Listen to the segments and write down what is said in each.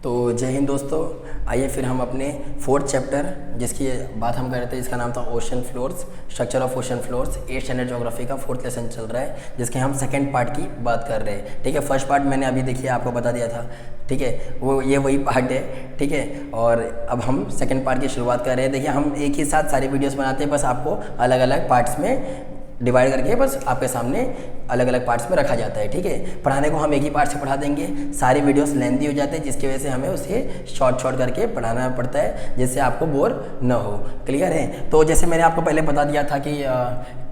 तो जय हिंद दोस्तों, आइए फिर हम अपने फोर्थ चैप्टर जिसकी बात हम कर रहे थे, जिसका नाम था ocean floors, structure of ocean floors, 8th standard geography का फोर्थ लेसन चल रहा है, जिसके हम सेकंड पार्ट की बात कर रहे हैं। ठीक है, फर्स्ट पार्ट मैंने अभी देखिए आपको बता दिया था। ठीक है, वो ये वही पार्ट है। ठीक है, और अब हम सेकंड पार्ट की शुरुआत कर रहे हैं। देखिए, हम एक ही साथ सारी वीडियोस बनाते हैं, बस आपको अलग अलग पार्ट्स में डिवाइड करके बस आपके सामने अलग अलग पार्ट्स में रखा जाता है। ठीक है, पढ़ाने को हम एक ही पार्ट से पढ़ा देंगे। सारी वीडियोस लेंथी हो जाते हैं, जिसकी वजह से हमें उसे शॉर्ट करके पढ़ाना पड़ता है, जिससे आपको बोर न हो। क्लियर है? तो जैसे मैंने आपको पहले बता दिया था कि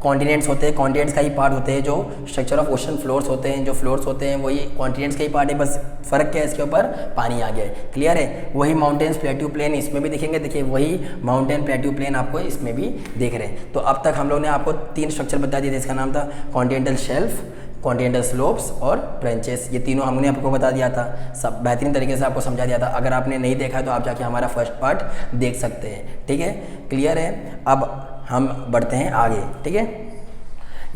कॉन्टिनेंट्स होते हैं, कॉन्टिनेंट्स का ही पार्ट होते हैं जो स्ट्रक्चर ऑफ ओशन फ्लोर्स होते हैं। जो फ्लोर्स होते हैं वही कॉन्टिनेंट्स का ही पार्ट है, बस फ़र्क क्या है, इसके ऊपर पानी आ गया है। क्लियर है? वही माउंटेन्स, प्लेट्यू प्लेन इसमें भी दिखेंगे। देखिए, वही माउंटेन प्लेट्यू प्लेन आपको इसमें भी देख रहे हैं। तो अब तक हम लोग ने आपको 3 स्ट्रक्चर बता दिए थे। इसका नाम था कॉन्टिनेंटल शेल्फ, कॉन्टिनेंटल स्लोप्स और ट्रेंचेस। ये तीनों हमने आपको बता दिया था, सब बेहतरीन तरीके से आपको समझा दिया था। अगर आपने नहीं देखा है तो आप जाके हमारा फर्स्ट पार्ट देख सकते हैं। ठीक है, क्लियर है? अब हम बढ़ते हैं आगे। ठीक है,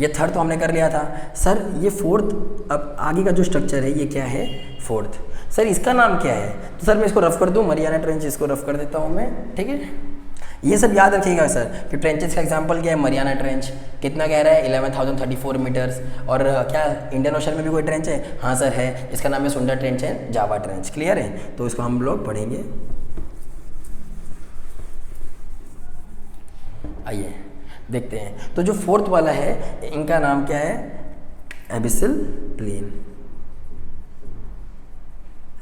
ये थर्ड तो हमने कर लिया था। सर ये फोर्थ, अब आगे का जो स्ट्रक्चर है ये क्या है? फोर्थ। सर इसका नाम क्या है? तो सर मैं इसको रफ कर दूं, मरियाना ट्रेंच, इसको रफ कर देता हूं मैं। ठीक है, ये सब याद रखिएगा सर कि ट्रेंचेस का एग्जांपल क्या है? मरियाना ट्रेंच कितना कह रहा है? 11,034 मीटर्स। और क्या इंडियन ओशन में भी कोई ट्रेंच है? हाँ सर है, इसका नाम है सुंदर ट्रेंच है, जावा ट्रेंच। क्लियर है? तो इसको हम लोग पढ़ेंगे। आइए देखते हैं। तो जो फोर्थ वाला है इनका नाम क्या है? Abyssal plain.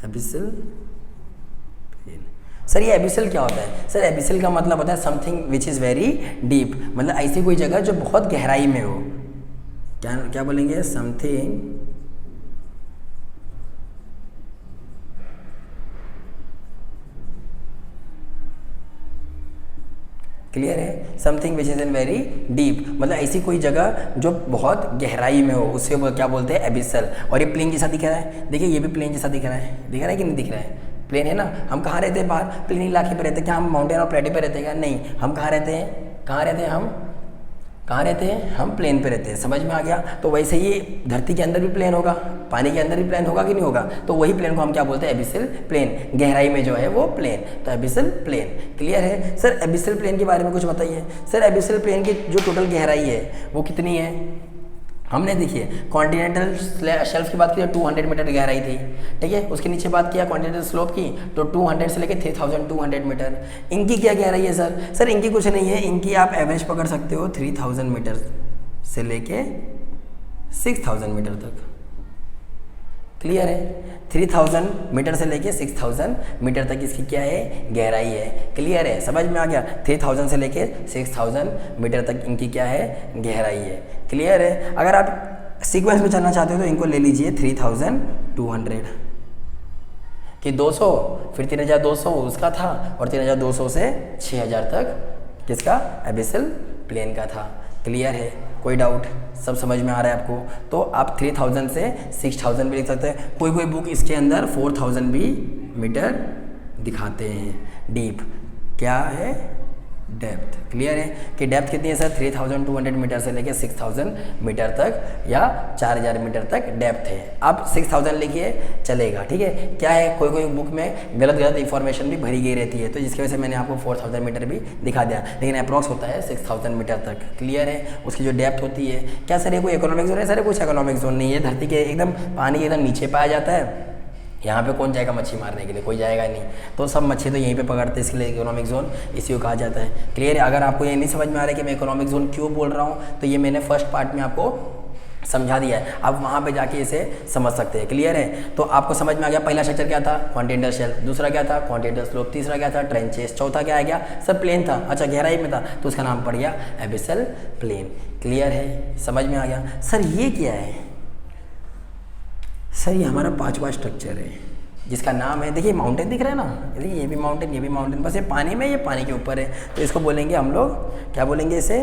Abyssal plain. Sir ये एबिसल क्या होता है? सर एबिसल का मतलब होता है something which is very deep, मतलब ऐसी कोई जगह जो बहुत गहराई में हो। क्या क्या बोलेंगे? समथिंग क्लियर है? Something which is in very deep, मतलब ऐसी कोई जगह जो बहुत गहराई में हो, उससे वो क्या बोलते हैं? एबिसल। और ये प्लेन जैसा दिख रहा है, देखिए ये भी प्लेन जैसा दिख रहा है कि नहीं दिख रहा है? प्लेन है ना। हम कहाँ रहते हैं? बाहर प्लेन इलाके पे रहते हैं। क्या हम माउंटेन और प्लेटू पे रहते हैं क्या? नहीं, हम कहाँ रहते हैं? कहाँ रहते हैं हम? कहाँ रहते हैं? हम प्लेन पे रहते हैं। समझ में आ गया? तो वैसे ही धरती के अंदर भी प्लेन होगा, पानी के अंदर भी प्लेन होगा कि नहीं होगा? तो वही प्लेन को हम क्या बोलते हैं? Abyssal plain. गहराई में जो है वो प्लेन, तो एबिसल प्लेन। क्लियर है? सर एबिसल प्लेन के बारे में कुछ बताइए। सर एबिसल प्लेन की जो टोटल गहराई है वो कितनी है? हमने देखिए कॉन्टिनेंटल शेल्फ की बात की तो 200 मीटर गहराई थी। ठीक है, उसके नीचे बात किया कॉन्टिनेंटल स्लोप की तो 200 से लेकर 3200 मीटर। इनकी क्या गहराई है सर? सर इनकी कुछ नहीं है, इनकी आप एवरेज पकड़ सकते हो 3000 मीटर से लेके 6000 मीटर तक। क्लियर है? 3000 मीटर से लेके 6000 मीटर तक इसकी क्या है? गहराई है। क्लियर है? समझ में आ गया? 3000 से लेके 6000 मीटर तक इनकी क्या है? गहराई है। क्लियर है? अगर आप सीक्वेंस में चलना चाहते हो तो इनको ले लीजिए 3200 कि 200, फिर 3200 उसका था और 3200 से 6000 तक किसका? एबिसल प्लेन का था। क्लियर है? कोई डाउट? सब समझ में आ रहा है आपको? तो आप 3000 से 6000 भी लिख सकते हैं। कोई कोई बुक इसके अंदर 4000 भी मीटर दिखाते हैं। डीप क्या है? डेप्थ। क्लियर है कि डेप्थ कितनी है सर? 3200 मीटर से लेकर 6000 मीटर तक या 4000 मीटर तक डेप्थ है। आप 6000 लिखिए चलेगा। ठीक है? क्या है, कोई कोई बुक में गलत इंफॉर्मेशन भी भरी गई रहती है, तो जिसकी वजह से मैंने आपको 4000 मीटर भी दिखा दिया, लेकिन अप्रॉक्स होता है 6000 मीटर तक। क्लियर है? उसकी जो डेप्थ होती है, क्या सर ये कोई इकोनॉमिक जोन है? सर कुछ इकोनॉमिक जोन नहीं है, धरती के एकदम पानी के एकदम नीचे पाया जाता है। यहाँ पे कौन जाएगा मच्छी मारने के लिए? कोई जाएगा नहीं, तो सब मच्छी तो यहीं पे पकड़ते हैं, इसके लिए इकोनॉमिक जोन इसी को कहा जाता है। क्लियर है? अगर आपको ये नहीं समझ में आ रहा है कि मैं इकोनॉमिक जोन क्यों बोल रहा हूँ, तो ये मैंने फर्स्ट पार्ट में आपको समझा दिया है, आप वहाँ पे जाके इसे समझ सकते हैं। क्लियर है? तो आपको समझ में आ गया पहला स्ट्रक्चर क्या था? Continental shelf. दूसरा क्या था? Continental slope. तीसरा क्या था? ट्रेंचेस। चौथा क्या आ गया? सब प्लेन था। अच्छा, गहराई में था तो उसका नाम पड़ गया एबिसल प्लेन। क्लियर है? समझ में आ गया? सर ये क्या है? सर ये हमारा 5वां स्ट्रक्चर है, जिसका नाम है, देखिए माउंटेन दिख रहा है ना, देखिए ये भी माउंटेन, ये भी माउंटेन, बस ये पानी में, ये पानी के ऊपर है। तो इसको बोलेंगे हम लोग, क्या बोलेंगे इसे?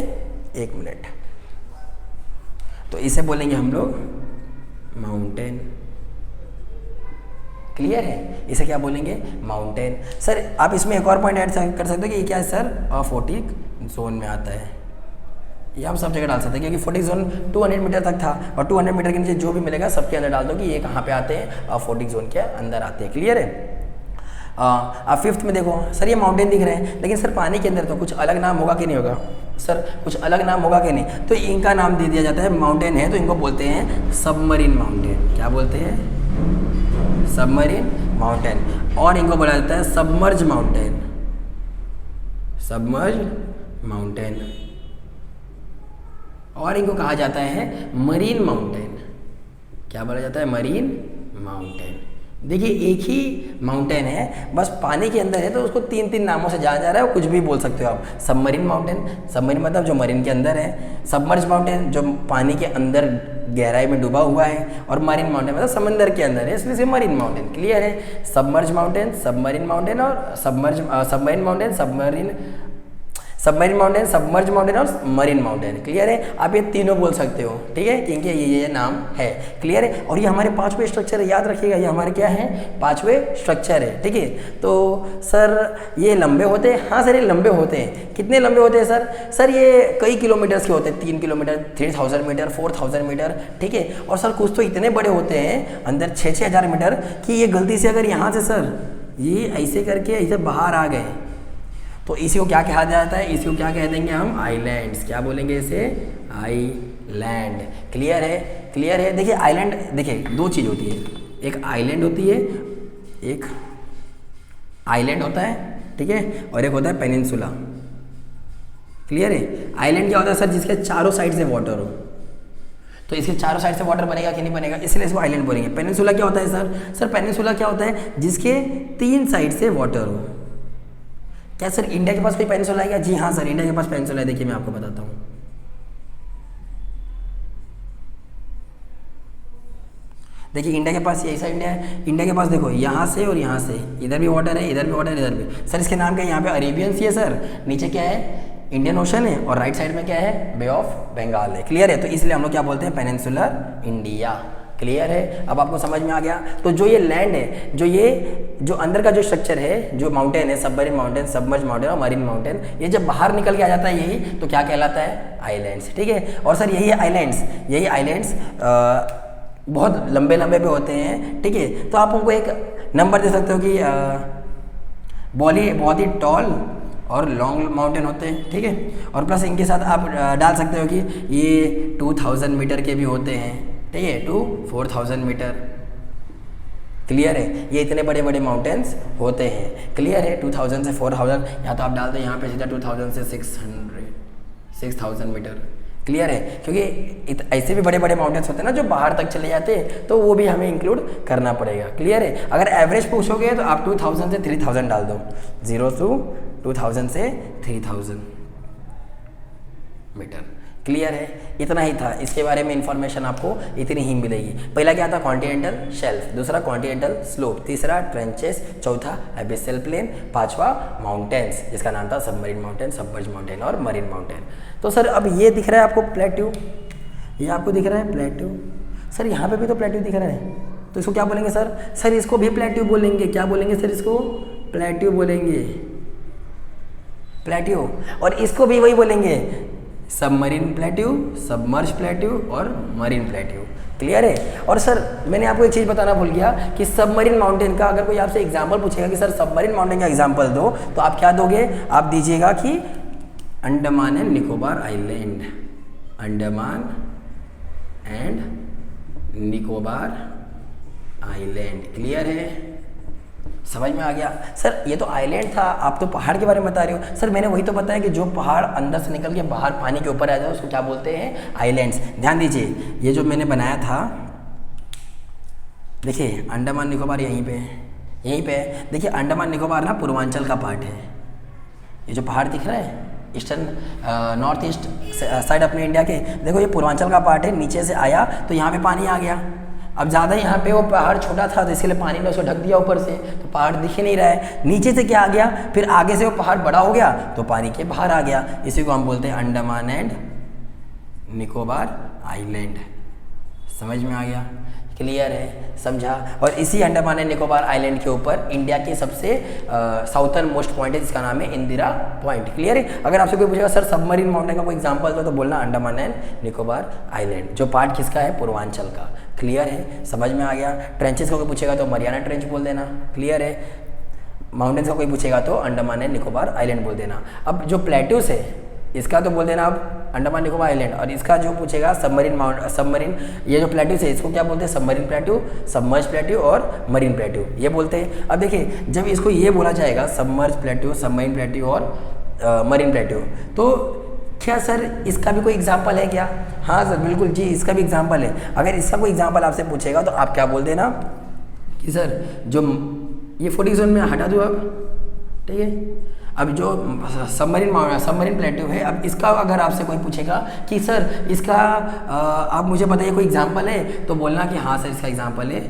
1 मिनट। तो इसे बोलेंगे हम लोग माउंटेन। क्लियर है? इसे क्या बोलेंगे? माउंटेन। सर आप इसमें एक और पॉइंट ऐड कर सकते हो कि ये क्या है सर? अफोटिक जोन में आता है। ये हम सब जगह डाल सकते हैं, क्योंकि फोटिक जोन 200 मीटर तक था और 200 मीटर के नीचे जो भी मिलेगा सबके अंदर डाल दो कि ये कहाँ पे आते हैं? अफोटिक जोन के अंदर आते हैं। क्लियर है? अब फिफ्थ में देखो सर ये माउंटेन दिख रहे हैं, लेकिन सर पानी के अंदर तो कुछ अलग नाम होगा कि नहीं होगा सर, कुछ अलग नाम होगा कि नहीं, तो इनका नाम दे दिया जाता है, माउंटेन है तो इनको बोलते हैं सबमरीन माउंटेन। क्या बोलते हैं? Submarine mountain. और इनको बोला जाता है सबमर्ज माउंटेन, सबमर्ज माउंटेन। और इनको कहा जाता है मरीन माउंटेन। क्या बोला जाता है? Marine mountain. देखिए एक ही माउंटेन है, बस पानी के अंदर है तो उसको तीन तीन नामों से जाना जा रहा है, और कुछ भी बोल सकते हो आप। सबमरीन माउंटेन, सबमरीन मतलब जो मरीन के अंदर है, सबमर्ज माउंटेन जो पानी के अंदर गहराई में डूबा हुआ है, और मरीन माउंटेन मतलब समंदर के अंदर है, इसलिए से मरीन माउंटेन। क्लियर है? सबमर्ज माउंटेन, सबमरीन माउंटेन और submarine mountain, submarine mountain, submerge mountain और मरीन माउंटेन। क्लियर है? आप ये तीनों बोल सकते हो, ठीक है, क्योंकि ये नाम है। क्लियर है? और ये हमारे पांचवें स्ट्रक्चर है, याद रखिएगा ये हमारे क्या है? पांचवें स्ट्रक्चर है। ठीक है, तो सर ये लंबे होते हैं? हाँ सर ये लंबे होते हैं। कितने लंबे होते हैं सर? सर ये कई किलोमीटर्स के होते हैं, 3 किलोमीटर, 3000 मीटर, 4000 मीटर। ठीक है, और सर कुछ तो इतने बड़े होते हैं अंदर 6-6 हज़ार मीटर कि ये गलती से अगर यहाँ से सर ये ऐसे करके ऐसे बाहर आ गए तो इसी को क्या कहा जाता है? इसी को क्या कह देंगे हम? आइलैंड्स। क्या बोलेंगे इसे? आइलैंड। क्लियर है? क्लियर है? देखिए आइलैंड, देखिए दो चीज़ होती है, एक आइलैंड होती है, एक आइलैंड होता है, ठीक है, और एक होता है पेनिनसुला। क्लियर है? आइलैंड क्या होता है सर? जिसके चारों साइड से वाटर हो, तो इसके चारों साइड से वाटर बनेगा कि नहीं बनेगा, इसलिए इसको आइलैंड बोलेंगे। पेनिनसुला क्या होता है सर? सर पेनिनसुला क्या होता है? जिसके 3 साइड से वाटर हो। क्या सर इंडिया के पास कोई पेनिनसुला है क्या? जी हाँ सर, इंडिया के पास पेनिनसुला है। देखिए मैं आपको बताता हूँ। देखिए इंडिया के पास यही साइड है, इंडिया के पास देखो यहाँ से और यहाँ से, इधर भी वाटर है, इधर भी वाटर है, इधर भी। सर इसके नाम क्या है? यहाँ पे अरेबियन सी है सर, नीचे क्या है? इंडियन ओशन है, और राइट साइड में क्या है? बे ऑफ बंगाल है। क्लियर है? तो इसलिए हम लोग क्या बोलते हैं? Peninsular India. क्लियर है? अब आपको समझ में आ गया। तो जो ये लैंड है, जो अंदर का जो स्ट्रक्चर है, जो माउंटेन है, सबमरीन माउंटेन, सबमर्ज माउंटेन और मरीन माउंटेन, ये जब बाहर निकल के आ जाता है यही, तो क्या कहलाता है? आइलैंड्स। ठीक है, और सर यही आइलैंड्स बहुत लंबे लंबे भी होते हैं। ठीक है, तो आप उनको एक नंबर दे सकते हो कि बहुत ही टॉल और लॉन्ग माउंटेन होते हैं। ठीक है, और प्लस इनके साथ आप डाल सकते हो कि ये 2000 मीटर के भी होते हैं, ठीक है, 4000 मीटर। क्लियर है? ये इतने बड़े बड़े माउंटेन्स होते हैं। क्लियर है? 2000 से 4000, या तो आप डाल दो यहाँ पे सीधा 2000 से 6000 मीटर। क्लियर है? क्योंकि ऐसे भी बड़े बड़े माउंटेन्स होते हैं ना जो बाहर तक चले जाते हैं, तो वो भी हमें इंक्लूड करना पड़ेगा। क्लियर है? अगर एवरेज पूछोगे तो आप 2000 से 3000 डाल दो, 0 to 2000 से 3000 मीटर। क्लियर है? इतना ही था, इसके बारे में इंफॉर्मेशन आपको इतनी ही मिलेगी। पहला क्या था? कॉन्टिनेंटल शेल्फ, दूसरा कॉन्टिनेंटल स्लोप, तीसरा ट्रेंचेस, चौथा एबिसल प्लेन, पांचवा माउंटेन्स जिसका नाम था सबमरीन माउंटेन, सबमर्ज माउंटेन और मरीन माउंटेन। तो सर अब ये दिख रहा है आपको प्लेट्यू, ये आपको दिख रहा है प्लेट्यू। सर यहाँ पे भी तो प्लेट्यू दिख रहा है, तो इसको क्या बोलेंगे सर? सर इसको भी प्लेट्यू बोलेंगे। क्या बोलेंगे सर? इसको प्लेट्यू बोलेंगे, प्लेट्यू। और इसको भी वही बोलेंगे, सबमरीन प्लेट्यू, सबमर्ज प्लेट्यू और मरीन प्लेट्यू। क्लियर है? और सर मैंने आपको एक चीज़ बताना भूल गया कि सबमरीन माउंटेन का अगर कोई आपसे एग्जांपल पूछेगा कि सर सबमरीन माउंटेन का एग्जांपल दो, तो आप क्या दोगे? आप दीजिएगा कि Andaman and Nicobar island, Andaman and Nicobar island. Clear है? समझ में आ गया? सर ये तो आइलैंड था, आप तो पहाड़ के बारे में बता रहे हो। सर मैंने वही तो बताया कि जो पहाड़ अंदर से निकल के बाहर पानी के ऊपर आ जाए उसको क्या बोलते हैं? आइलैंड्स। ध्यान दीजिए, ये जो मैंने बनाया था, देखिए अंडमान निकोबार यहीं पे है। देखिए अंडमान निकोबार ना पूर्वांचल का पार्ट है। ये जो पहाड़ दिख रहा है ईस्टर्न नॉर्थ ईस्ट साइड अपने इंडिया के, देखो ये पूर्वांचल का पार्ट है। नीचे से आया तो यहाँ पे पानी आ गया। अब ज़्यादा यहाँ पे वो पहाड़ छोटा था तो इसलिए पानी ने उसको ढक दिया ऊपर से, तो पहाड़ दिख ही नहीं रहा है। नीचे से क्या आ गया? फिर आगे से वो पहाड़ बड़ा हो गया तो पानी के बाहर आ गया। इसी को हम बोलते हैं अंडमान एंड निकोबार आइलैंड। समझ में आ गया? क्लियर है? समझा? और इसी अंडमान एंड निकोबार आइलैंड के ऊपर इंडिया के सबसे साउथर्न मोस्ट पॉइंट है जिसका नाम है इंदिरा पॉइंट। क्लियर है? अगर आपसे कोई पूछेगा सर सबमरीन माउंटेन का कोई एग्जांपल दो, तो बोलना अंडमान एंड निकोबार आइलैंड, जो पार्ट किसका है? पूर्वांचल का। क्लियर है? समझ में आ गया? ट्रेंचेस को कोई पूछेगा तो मरियाना ट्रेंच बोल देना। क्लियर है? माउंटेन्स का कोई पूछेगा तो अंडमान एंड निकोबार आइलैंड बोल देना। अब जो प्लेट्यूस है इसका तो बोल देना आप अंडमान निकोबार आइलैंड, और इसका जो पूछेगा सबमरीन ये जो प्लेट्यूस है इसको क्या बोलते हैं, सबमरीन प्लेट्यू, सबमर्ज प्लेट्यू और मरीन प्लेट्यू ये बोलते हैं। अब देखिए जब इसको ये बोला जाएगा सबमर्ज प्लेट्यू, सबमरीन प्लेट्यू और मरीन प्लेट्यू, तो क्या सर इसका भी कोई एग्जाम्पल है क्या? हाँ सर बिल्कुल जी, इसका भी एग्जाम्पल है। अगर इसका कोई एग्जाम्पल आपसे पूछेगा तो आप क्या बोल देना कि सर जो ये 40 जोन में हटा दूँ अब, ठीक है। अब जो सबमरीन प्लेट्यू है, अब इसका अगर आपसे कोई पूछेगा कि सर इसका आप मुझे बताइए कोई एग्जाम्पल है, तो बोलना कि हाँ सर इसका एग्जाम्पल है,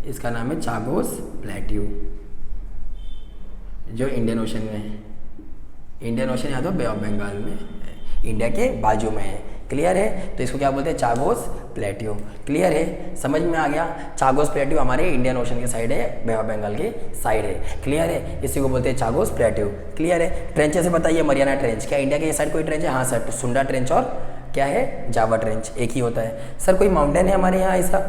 इसका नाम है चागोस प्लेट्यू, जो इंडियन ओशन में है। इंडियन ओशन या तो बे ऑफ बंगाल में, इंडिया के बाजू में है। क्लियर है? तो इसको क्या बोलते हैं, चागोस प्लेट्यू। क्लियर है? समझ में आ गया? चागोस प्लेट्यू हमारे इंडियन ओशन के साइड है, बे ऑफ बंगाल के साइड है। क्लियर है? इसी को बोलते हैं चागोस प्लेट्यू। क्लियर है? ट्रेंच से बताइए, मरियाना ट्रेंच, क्या इंडिया के साइड कोई ट्रेंच है? हाँ सर, सुंडा ट्रेंच और क्या है, जावा ट्रेंच, एक ही होता है। सर कोई माउंटेन है हमारे यहाँ ऐसा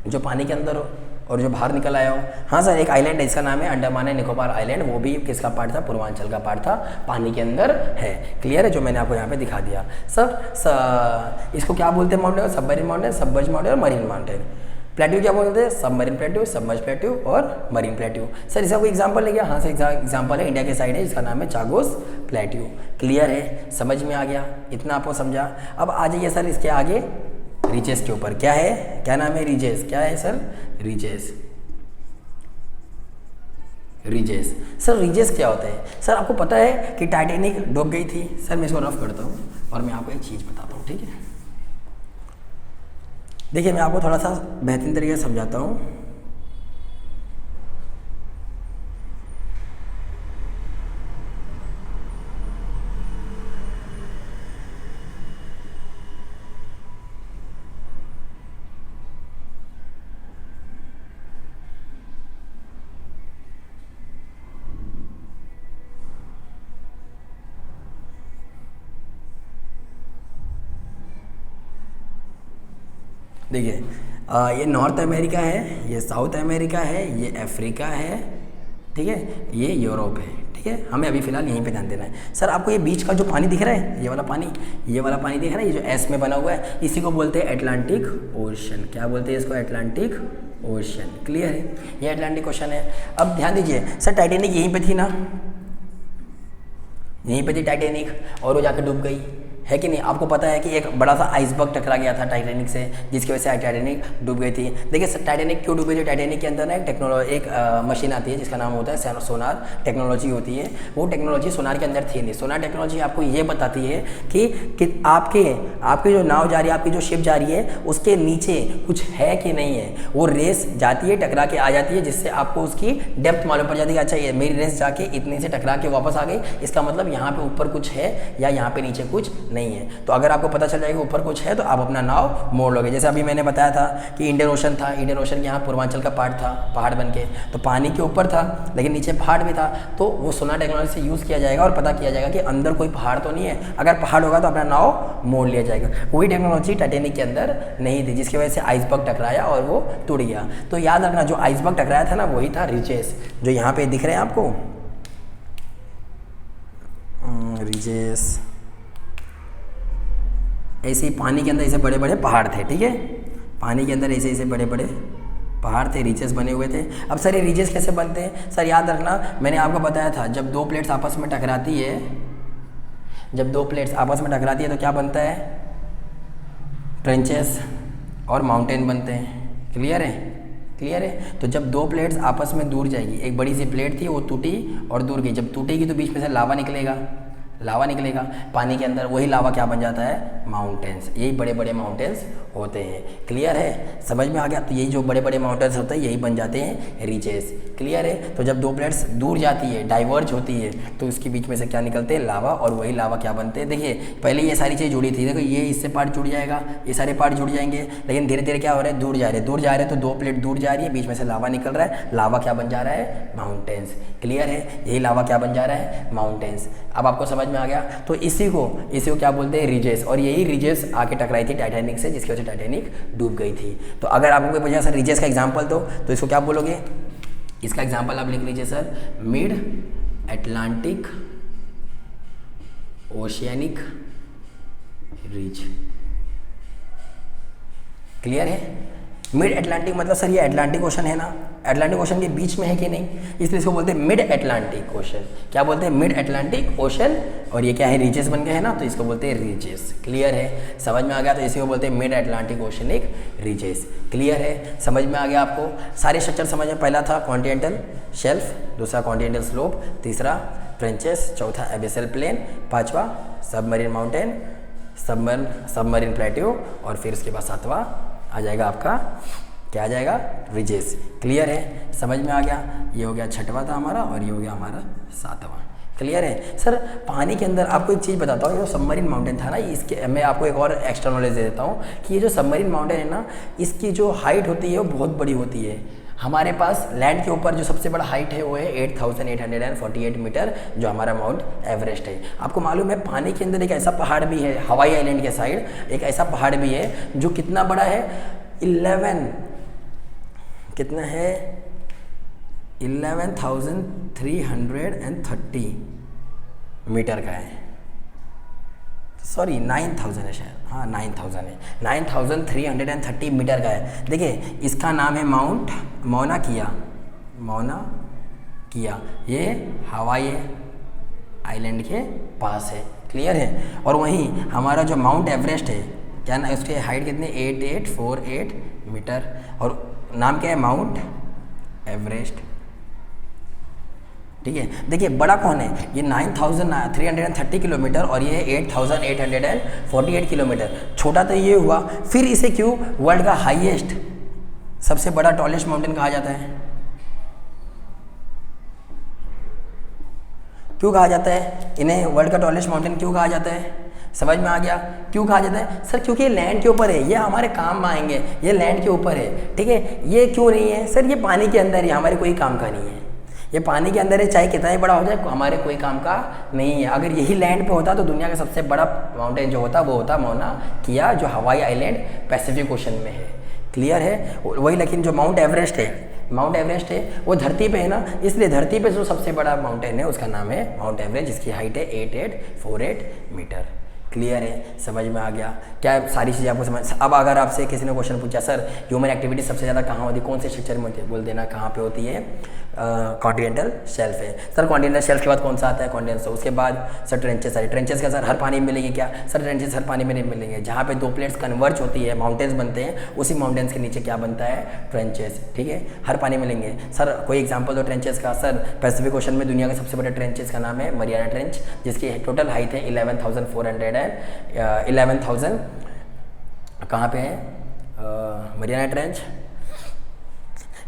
जो पानी के अंदर हो और जो बाहर निकल आया हो? हाँ सर, एक आइलैंड है, इसका नाम है अंडमान एंड निकोबार आइलैंड, वो भी किसका पार्ट था, पूर्वांचल का पार्ट था, पानी के अंदर है। क्लियर है? जो मैंने आपको यहाँ पे दिखा दिया। सर इसको क्या बोलते हैं mountain, submarine mountain, submerge mountain और मरीन माउंटेन। प्लेट्यू क्या बोलते हैं, सबमरीन प्लेट्यू, सबमर्ज प्लेट्यू और मरीन प्लेट्यू। सर इसका कोई एग्जाम्पल है क्या? हाँ सर एग्जाम्पल है, इंडिया के साइड है, इसका नाम है चागोस प्लेट्यू। क्लियर है? समझ में आ गया? इतना आपको समझा। अब आ जाइए सर इसके आगे रीचेस के ऊपर। क्या है, क्या नाम है, रीचेस। क्या है sir, reaches. Reaches, sir reaches क्या होता है? सर आपको पता है कि टाइटैनिक डूब गई थी। सर मैं इसको रफ करता हूँ और मैं आपको एक चीज़ बताता हूँ, ठीक है। देखिए मैं आपको थोड़ा सा बेहतरीन तरीके से समझाता हूँ। देखिए ये नॉर्थ अमेरिका है, ये साउथ अमेरिका है, ये अफ्रीका है, ठीक है, ये यूरोप है, ठीक है। हमें अभी फिलहाल यहीं पे ध्यान देना है। सर आपको ये बीच का जो पानी दिख रहा है, ये वाला पानी दिख रहा है, ये जो एस में बना हुआ है, इसी को बोलते हैं अटलांटिक ओशन। क्या बोलते हैं इसको, अटलांटिक ओशन। क्लियर है? ये अटलांटिक ओशन है। अब ध्यान दीजिए सर, टाइटैनिक यहीं पे थी ना, यहीं पे थी टाइटैनिक, और वो जाकर डूब गई, है कि नहीं? आपको पता है कि एक बड़ा सा आइसबर्ग टकरा गया था टाइटैनिक से, जिसकी वजह से टाइटैनिक डूब गई थी। देखिए टाइटैनिक क्यों डूब गई थी? टाइटैनिक के अंदर ना एक मशीन आती है जिसका नाम होता है सोनार टेक्नोलॉजी होती है। वो टेक्नोलॉजी सोनार के अंदर थी नहीं। सोनार टेक्नोलॉजी आपको ये बताती है कि आपकी जो नाव जा रही है, आपकी जो शिप जा रही है, उसके नीचे कुछ है कि नहीं है। वो रेस जाती है, टकरा के आ जाती है, जिससे आपको उसकी डेप्थ मालूम पड़ जाती है। अच्छा ये मेरी रेस जाके इतने से टकरा के वापस आ गई, इसका मतलब यहाँ पे ऊपर कुछ है या यहाँ पे नीचे कुछ नहीं है। तो अगर आपको पता चल जाएगा ऊपर कुछ है तो आप अपना नाव मोड़ लोगे। जैसे अभी मैंने बताया था कि इंडियन ओशन था, इंडियन ओशन के यहाँ पूर्वांचल का पार्ट था, पहाड़ बन के, तो पानी के ऊपर था लेकिन नीचे पहाड़ भी था। तो वो सोनार टेक्नोलॉजी से यूज़ किया जाएगा और पता किया जाएगा कि अंदर कोई पहाड़ तो नहीं है। अगर पहाड़ होगा तो अपना नाव मोड़ लिया जाएगा। वही टेक्नोलॉजी टाइटैनिक के अंदर नहीं थी, जिसकी वजह से आइसबर्ग टकराया और वो टूट गया। तो याद रखना, जो आइसबर्ग टकराया था ना, वही था रीचेस, जो यहाँ पे दिख रहे हैं आपको, रीचेस। ऐसे ही पानी के अंदर ऐसे बड़े बड़े पहाड़ थे, ठीक है, पानी के अंदर ऐसे ऐसे बड़े बड़े पहाड़ थे, रीचेस बने हुए थे। अब सर ये रीचेस कैसे बनते हैं? सर याद रखना, मैंने आपको बताया था, जब दो प्लेट्स आपस में टकराती है, तो क्या बनता है, ट्रेंचेस और माउंटेन बनते हैं। क्लियर है? तो जब दो प्लेट्स आपस में दूर जाएगी, एक बड़ी सी प्लेट थी वो टूटी और दूर गई, जब टूटेगी तो बीच में से लावा निकलेगा पानी के अंदर, वही लावा क्या बन जाता है, माउंटेन्स। यही बड़े बड़े माउंटेन्स होते हैं। क्लियर है? समझ में आ गया? तो यही जो बड़े बड़े माउंटेन्स होते हैं यही बन जाते हैं रीचेस। क्लियर है? तो जब दो प्लेट्स दूर जाती है, डाइवर्ज होती है, तो उसके बीच में से क्या निकलते हैं, लावा, और वही लावा क्या बनते हैं। देखिए पहले ये सारी चीज़ जुड़ी थी, देखो ये इससे पार्ट जुड़ जाएगा, ये सारे पार्ट जुड़ जाएंगे, लेकिन धीरे धीरे क्या हो रहा है, दूर जा रहे हैं, तो दो प्लेट दूर जा रही है, बीच में से लावा निकल रहा है, लावा क्या बन जा रहा है, माउंटेन्स। क्लियर है? यही लावा क्या बन जा रहा है, माउंटेन्स। अब आपको समझ में आ गया? तो इसी को क्या बोलते हैं, रीचेस। और यही रीचेस आके टकराई थी टाइटैनिक से, जिसकी वजह से टाइटैनिक डूब गई थी। तो अगर आपको कोई पूछेगा सर रीचेस का एग्जांपल दो, तो इसको क्या बोलोगे, इसका एग्जाम्पल आप लिख लीजिए sir, mid Atlantic oceanic ridge. Clear है? मिड एटलांटिक मतलब सर ये एटलांटिक ओशन है ना, एटलांटिक ओशन के बीच में है कि नहीं, इसलिए इसको बोलते हैं मिड एटलांटिक ओशन। क्या बोलते हैं? Mid Atlantic ocean. और ये क्या है? रीचेस बन गए हैं ना, तो इसको बोलते हैं रीचेस। क्लियर है? समझ में आ गया? तो इसी को बोलते हैं mid Atlantic oceanic reaches. Clear है? समझ में आ गया आपको? सारे स्ट्रक्चर समझ में। पहला था कॉन्टिनेंटल शेल्फ, दूसरा कॉन्टिनेंटल स्लोप, तीसरा ट्रेंचेस, चौथा एबिसल प्लेन, पांचवा सबमरीन माउंटेन, सबमरीन प्लेट्यू, और फिर उसके बाद सातवां आ जाएगा आपका, क्या आ जाएगा? रिजेस। क्लियर है? समझ में आ गया? ये हो गया छठवां था हमारा, और ये हो गया हमारा सातवां। क्लियर है? सर पानी के अंदर आपको एक चीज़ बताता हूँ, ये जो सबमरीन माउंटेन था ना, इसके मैं आपको एक और एक्स्ट्रा नॉलेज दे देता हूँ कि ये जो सबमरीन माउंटेन है ना, इसकी जो हाइट होती है वो बहुत बड़ी होती है। हमारे पास लैंड के ऊपर जो सबसे बड़ा हाइट है वो है 8848 मीटर, जो हमारा माउंट एवरेस्ट है। आपको मालूम है पानी के अंदर एक ऐसा पहाड़ भी है, हवाई आइलैंड के साइड एक ऐसा पहाड़ भी है जो कितना बड़ा है? 11,330 मीटर का है। सॉरी 9,000 है शायद, हाँ 9,000 है, 9,330 मीटर का है। देखिए इसका नाम है माउंट मौना किया, ये हवाई आइलैंड के पास है। क्लियर है? और वहीं हमारा जो माउंट एवरेस्ट है, क्या ना, उसकी हाइट कितनी? 8848 मीटर, और नाम क्या है? Mount Everest. ठीक है? देखिए बड़ा कौन है? ये 9,330 किलोमीटर, और ये 8,848 किलोमीटर। छोटा तो ये हुआ, फिर इसे क्यों वर्ल्ड का हाईएस्ट, सबसे बड़ा टॉलेस्ट माउंटेन कहा जाता है? क्यों कहा जाता है इन्हें वर्ल्ड का टॉलेस्ट माउंटेन? क्यों कहा जाता है? समझ में आ गया क्यों कहा जाता है? सर क्योंकि ये लैंड के ऊपर है, ये हमारे काम में आएंगे, ये लैंड के ऊपर है। ठीक है? ये क्यों नहीं है? सर ये पानी के अंदर है, हमारे कोई काम का नहीं है। ये पानी के अंदर है, चाहे कितना ही बड़ा हो जाए, हमारे कोई काम का नहीं है। अगर यही लैंड पे होता तो दुनिया का सबसे बड़ा माउंटेन जो होता वो होता मौना किया, जो हवाई आइलैंड पैसिफिक ओशन में है। क्लियर है? वही, लेकिन जो माउंट एवरेस्ट है वो धरती पे है ना, इसलिए धरती पे जो सबसे बड़ा माउंटेन है उसका नाम है माउंट एवरेस्ट, जिसकी हाइट है 8848 मीटर। क्लियर है? समझ में आ गया? क्या सारी चीज़ें आपको समझ। अब अगर आपसे किसी ने क्वेश्चन पूछा, सर ह्यूमन एक्टिविटी सबसे ज़्यादा कहाँ होती है, कौन से स्ट्रक्चर में होती है, बोल देना कहाँ पे होती है? कॉन्टिनेंटल शेल्फ है। सर कॉन्टिनेंटल शेल्फ के बाद कौन सा आता है? कॉन्टिनेंटल। उसके बाद सर ट्रेंचेस है। ट्रेंचेस का सर हर पानी में मिलेंगे क्या? सर ट्रेंचेस हर पानी में नहीं मिलेंगे। जहाँ पे दो प्लेट्स कन्वर्ज होती है, माउंटेन्स बनते हैं, उसी माउंटेन्स के नीचे क्या बनता है? ट्रेंचेस। ठीक है? हर पानी में मिलेंगे। सर कोई एग्जाम्पल दो ट्रेंचेस का। सर पैसिफिक ओशन में दुनिया के सबसे बड़े ट्रेंचेस का नाम है मरियाना ट्रेंच, जिसकी टोटल हाइट है 11,000 कहाँ पे है मरियाना ट्रेंच?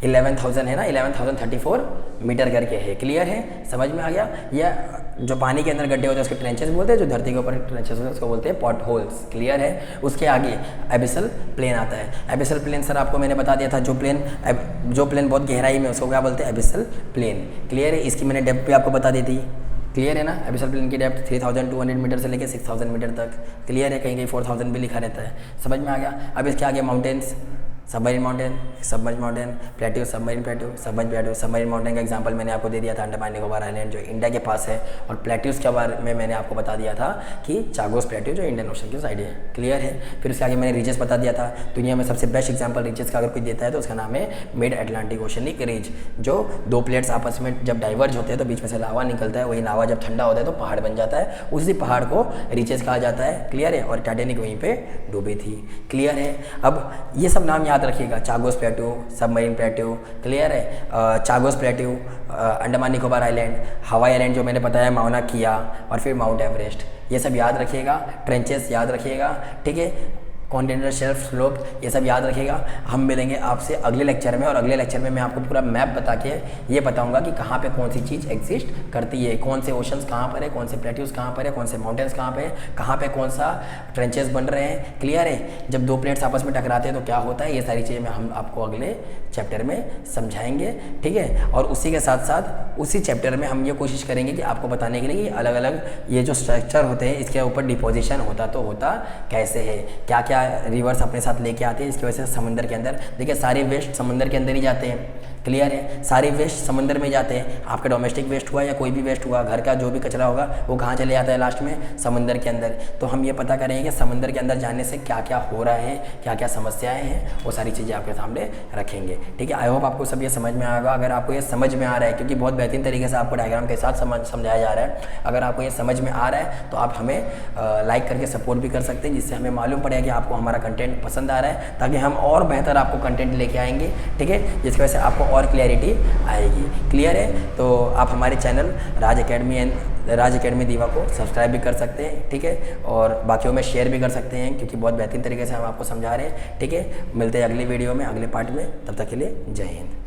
11,000 है ना, 11,034 मीटर करके है। क्लियर है? समझ में आ गया? या जो पानी के अंदर गड्ढे होते हैं उसके ट्रेंचेस बोलते हैं, जो धरती के ऊपर ट्रेंचेस होते हैं उसको बोलते हैं पॉट होल्स। क्लियर है? उसके आगे एबिसल प्लेन आता है। एबिसल प्लेन सर आपको मैंने बता दिया था, जो प्लेन बहुत गहराई में, उसको क्या बोलते हैं? Abyssal plain. क्लियर है? इसकी मैंने डेप्थ भी आपको बता दी थी। क्लियर है ना? एबिसल प्लेन की डेप्थ 3,200 मीटर से लेकर 6,000 मीटर तक। क्लियर है? कहीं 4,000 भी लिखा रहता है। समझ में आ गया? अब इसके आगे mountains, submarine mountain, submerge mountain, plateau, submarine plateau, submerge plateau. Submarine mountain का एग्जांपल मैंने आपको दे दिया था, अंडमान निकोबार आइलैंड जो इंडिया के पास है, और प्लेट्यूज के बारे में मैंने आपको बता दिया था कि चागोस प्लेट्यू जो इंडियन ओशन की साइड है। क्लियर है? फिर उसके आगे मैंने रीजेस बता दिया था। दुनिया में सबसे बेस्ट एग्जाम्पल रीजेस का अगर कोई देता है तो उसका नाम है मिड एटलांटिक ओशनिक रीज, जो दो प्लेट्स आपस में जब डाइवर्ज होते हैं तो बीच में से लावा निकलता है, वही लावा जब ठंडा होता है तो पहाड़ बन जाता है, उसी पहाड़ को रीजेस कहा जाता है। क्लियर है? और टाइटैनिक वहीं पे डूबी थी। क्लियर है? अब ये सब नाम याद रखिएगा, Chagos plateau, submarine plateau. Clear है? Chagos plateau, Andaman Nicobar island, Hawaii island जो मैंने बताया माउना किया, और फिर माउंट एवरेस्ट। ये सब याद रखिएगा। ट्रेंचेस याद रखिएगा। ठीक है? कॉन्टिनेंटल शेल्फ, स्लोप, ये सब याद रखिएगा। हम मिलेंगे आपसे अगले लेक्चर में, और अगले लेक्चर में मैं आपको पूरा मैप बता के ये बताऊंगा कि कहाँ पे कौन सी चीज़ एग्जिस्ट करती है, कौन से ओशंस कहाँ पर है, कौन से प्लेट्यूज कहाँ पर है, कौन से माउंटेन्स कहाँ पे है, कहाँ पे कौन सा ट्रेंचेस बन रहे हैं। क्लियर है? जब दो प्लेट्स आपस में टकराते हैं तो क्या होता है, ये सारी चीज़ें हम आपको अगले चैप्टर में समझाएंगे। ठीक है? और उसी के साथ साथ उसी चैप्टर में हम ये कोशिश करेंगे कि आपको बताने के लिए कि अलग अलग ये जो स्ट्रक्चर होते हैं इसके ऊपर डिपोजिशन होता तो होता कैसे है, क्या क्या रिवर्स अपने साथ लेके आते हैं, इसकी वजह से समंदर के अंदर, देखिए सारे वेस्ट समंदर के अंदर ही जाते हैं। क्लियर है। सारे वेस्ट समंदर में जाते हैं, आपका डोमेस्टिक वेस्ट हुआ या कोई भी वेस्ट हुआ, घर का जो भी कचरा होगा वो कहाँ चले जाता है लास्ट में, समंदर के अंदर। तो हम ये पता करेंगे कि समंदर के अंदर जाने से क्या क्या हो रहा है, क्या क्या समस्याएं हैं, वो सारी चीज़ें आपके सामने रखेंगे। ठीक है, आई होप आपको सब ये समझ में आएगा। अगर आपको ये समझ में आ रहा है, क्योंकि बहुत बेहतरीन तरीके से आपको डायग्राम के साथ समझाया जा रहा है, अगर आपको ये समझ में आ रहा है तो आप हमें लाइक करके सपोर्ट भी कर सकते हैं, जिससे हमें मालूम पड़ेगा कि आपको हमारा कंटेंट पसंद आ रहा है, ताकि हम और बेहतर आपको कंटेंट लेके आएंगे। ठीक है, जिसकी वजह से आपको और क्लैरिटी आएगी। क्लियर है, तो आप हमारे चैनल राज अकेडमी दीवा को सब्सक्राइब भी कर सकते हैं। ठीक है, और बाकियों में शेयर भी कर सकते हैं, क्योंकि बहुत बेहतरीन तरीके से हम आपको समझा रहे हैं। ठीक है, मिलते हैं अगली वीडियो में, अगले पार्ट में। तब तक के लिए जय हिंद।